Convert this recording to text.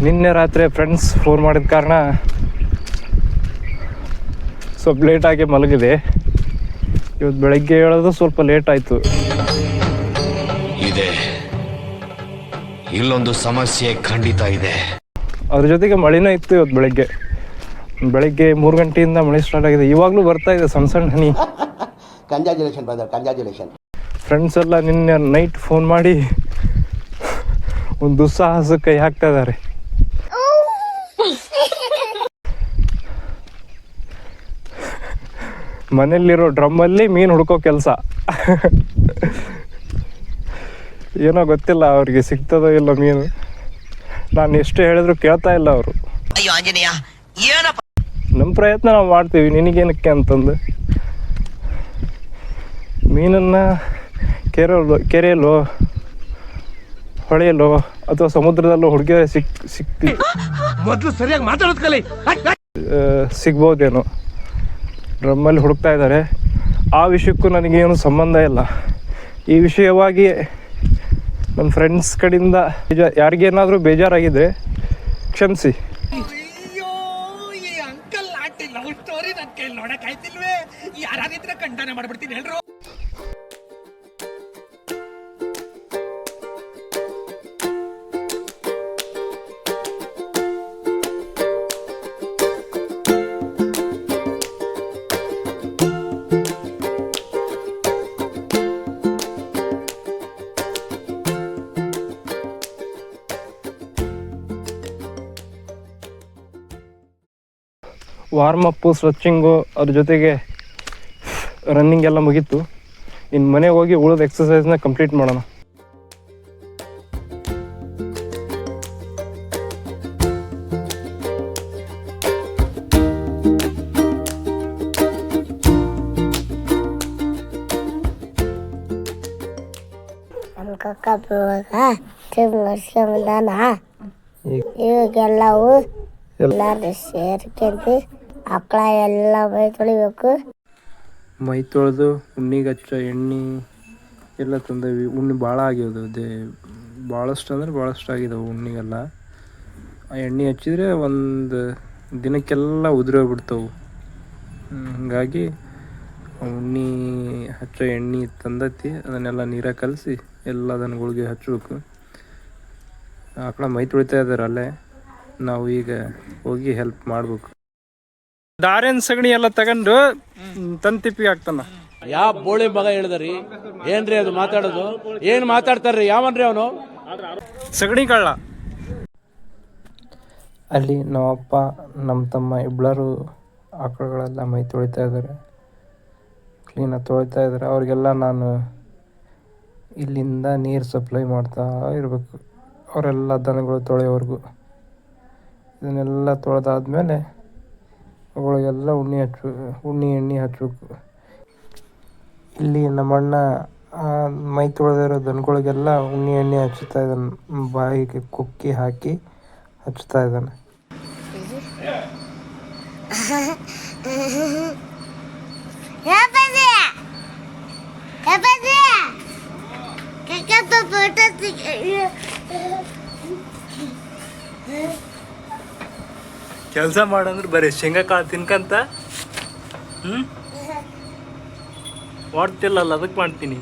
ನಿನ್ನೆ ರಾತ್ರಿ friends phone ಮಾಡಿದ ಕಾರಣ ಸ್ವಲ್ಪ ಲೇಟಾಗಿ ಮಲಗಿದೆ. ಇವತ್ತು ಬೆಳಗ್ಗೆ ಹೇಳೋದು ಸ್ವಲ್ಪ ಲೇಟ್ ಆಯಿತು. ಇದೆ ಇಲ್ಲೊಂದು ಸಮಸ್ಯೆ ಖಂಡಿತ ಇದೆ. ಅದ್ರ ಜೊತೆಗೆ ಮಳೆನೂ ಇತ್ತು. ಇವತ್ತು ಬೆಳಗ್ಗೆ 3 ಗಂಟೆಯಿಂದ ಮಳೆ ಸ್ಟಾರ್ಟ್ ಆಗಿದೆ. ಇವಾಗಲೂ ಬರ್ತಾ ಇದೆ ಸಣ್ಣ ಸಣ್ಣ ಹನಿ. Congratulation brother, congratulation. ಫ್ರೆಂಡ್ಸ್ ಎಲ್ಲ ನಿನ್ನೆ ನೈಟ್ ಫೋನ್ ಮಾಡಿ ಒಂದು ದುಸ್ಸಾಹಸಕ್ಕೆ ಕೈ ಹಾಕ್ತಾ ಇದ್ದಾರೆ. ಮನೆಯಲ್ಲಿರೋ ಡ್ರಮ್ಮಲ್ಲಿ ಮೀನು ಹುಡ್ಕೋ ಕೆಲಸ. ಏನೋ ಗೊತ್ತಿಲ್ಲ ಅವ್ರಿಗೆ ಸಿಗ್ತದೋ ಇಲ್ಲ ಮೀನು. ನಾನು ಎಷ್ಟು ಹೇಳಿದ್ರು ಕೇಳ್ತಾ ಇಲ್ಲ ಅವರು. ನಮ್ಮ ಪ್ರಯತ್ನ ನಾವು ಮಾಡ್ತೀವಿ, ನಿನಗೇನಕ್ಕೆ ಅಂತಂದು. ಮೀನನ್ನು ಕೆರೆಯಲ್ಲೋ ಹೊಳೆಯಲ್ಲೋ ಅಥವಾ ಸಮುದ್ರದಲ್ಲೋ ಹುಡುಗಿಯರೆ ಸಿಕ್ತಿ ಮೊದಲು ಸರಿಯಾಗಿ ಮಾತಾಡೋದು ಕಲಿ. ಸಿಗ್ಬೋದೇನೋ. ಡ್ರಮ್ಮಲ್ಲಿ ಹುಡುಕ್ತಾ ಇದ್ದಾರೆ. ಆ ವಿಷಯಕ್ಕೂ ನನಗೇನು ಸಂಬಂಧ ಇಲ್ಲ. ಈ ವಿಷಯವಾಗಿ ನನ್ನ ಫ್ರೆಂಡ್ಸ್ ಕಡೆಯಿಂದ ಯಾರಿಗೇನಾದರೂ ಬೇಜಾರಾಗಿದ್ದರೆ ಕ್ಷಮಿಸಿ. ಅಯ್ಯೋ ಈ ಅಂಕಲ್ ಆಂಟಿ ಲವ್ ಸ್ಟೋರಿ ನನ್ನ ಕೈಲಿ ನೋಡಕ್ ಆಯ್ತಿಲ್ವೇ? ಯಾರಾಗಿದ್ರೆ ಖಂಡನೆ ಮಾಡ್ಬಿಡ್ತೀನಿ ಹೇಳ್ರು. ವಾರ್ಮಪ್ಪು, ಸ್ಟ್ರೆಚಿಂಗು, ಅದ್ರ ಜೊತೆಗೆ ರನ್ನಿಂಗ್ ಎಲ್ಲ ಮುಗೀತು. ಇನ್ನು ಮನೆಗೆ ಹೋಗಿ ಉಳಿದ ಎಕ್ಸಸೈಸ್ನ ಕಂಪ್ಲೀಟ್ ಮಾಡೋಣ. ಇವಾಗೆಲ್ಲವು ಎಲ್ಲರೂ ಸೇರ್ಕೊಂಡು ಆಕಳ ಎಲ್ಲ ಮೈ ತೊಳಿಬೇಕು. ಮೈ ತೊಳೆದು ಉಣ್ಣಿಗೆ ಹಚ್ಚೋ ಎಣ್ಣೆ ಎಲ್ಲ ತಂದೀವಿ. ಉಣ್ಣೆ ಭಾಳ ಆಗ್ಯದ, ಭಾಳಷ್ಟು ಅಂದರೆ ಭಾಳಷ್ಟು ಆಗಿದಾವೆ ಉಣ್ಣಿಗೆಲ್ಲ. ಆ ಎಣ್ಣೆ ಹಚ್ಚಿದ್ರೆ ಒಂದು ದಿನಕ್ಕೆಲ್ಲ ಉದುರೋಗ್ಬಿಡ್ತಾವೆ. ಹಾಗಾಗಿ ಉಣ್ಣೆ ಹಚ್ಚೋ ಎಣ್ಣೆ ತಂದತಿ, ಅದನ್ನೆಲ್ಲ ನೀರಾಗ ಕಲಸಿ ಎಲ್ಲ ದನಗಳಿಗೆ ಹಚ್ಚಬೇಕು. ಆಕಳ ಮೈ ತೊಳಿತಾ ಇದ್ದಾರೆ ಅಲ್ಲೇ. ನಾವು ಈಗ ಹೋಗಿ ಹೆಲ್ಪ್ ಮಾಡ್ಬೇಕು. ದಾರಿನ ಸಗಣಿ ಎಲ್ಲ ತಗೊಂಡು ತಂತಿಪ್ಪಿಗೆ ಹಾಕ್ತಾನ. ಯಾವ ಬೋಳಿ ಮಗ ಹೇಳಿದ್ರಿ? ಏನ್ರಿ ಅದು ಮಾತಾಡೋದು? ಏನ್ ಮಾತಾಡ್ತಾರ್ರಿ? ಯಾವನ್ರಿ ಅವನು? ಸಗಣಿ ಕಳ್ಳ. ಅಲ್ಲಿ ನಮ್ಮಪ್ಪ ನಮ್ಮ ತಮ್ಮ ಇಬ್ಬರು ಆಕಳುಗಳೆಲ್ಲ ಮೈ ತೊಳಿತಾ ಇದ್ದಾರೆ, ಕ್ಲೀನಾಗಿ ತೊಳಿತಾ ಇದ್ದಾರೆ. ಅವ್ರಿಗೆಲ್ಲ ನಾನು ಇಲ್ಲಿಂದ ನೀರು ಸಪ್ಲೈ ಮಾಡ್ತಾ ಇರಬೇಕು, ಅವರೆಲ್ಲ ದನಗಳು ತೊಳೆಯೋವರೆಗೂ. ಇದನ್ನೆಲ್ಲ ತೊಳೆದಾದ್ಮೇಲೆ ಅವುಗಳಿಗೆಲ್ಲ ಉಣ್ಣೆ ಎಣ್ಣೆ ಹಚ್ಚಬೇಕು. ಇಲ್ಲಿ ನಮ್ಮಣ್ಣ ಮೈ ತೊಳೆದಿರೋ ದನಗಳಿಗೆಲ್ಲ ಉಣ್ಣೆ ಎಣ್ಣೆ ಹಚ್ಚುತ್ತಾ ಇದ್ದಾನೆ. ಬಾಯಿಗೆ ಕುಕ್ಕಿ ಹಾಕಿ ಹಚ್ತಾ ಇದ್ದಾನೆ. ಕೆಲಸ ಮಾಡಂದ್ರೆ ಬರೀ ಶೇಂಗಾ ಕಾಳು ತಿನ್ಕಂತ ಮಾಡ್ತಿಲ್ಲಲ್ಲ, ಅದಕ್ಕೆ ಮಾಡ್ತೀನಿ.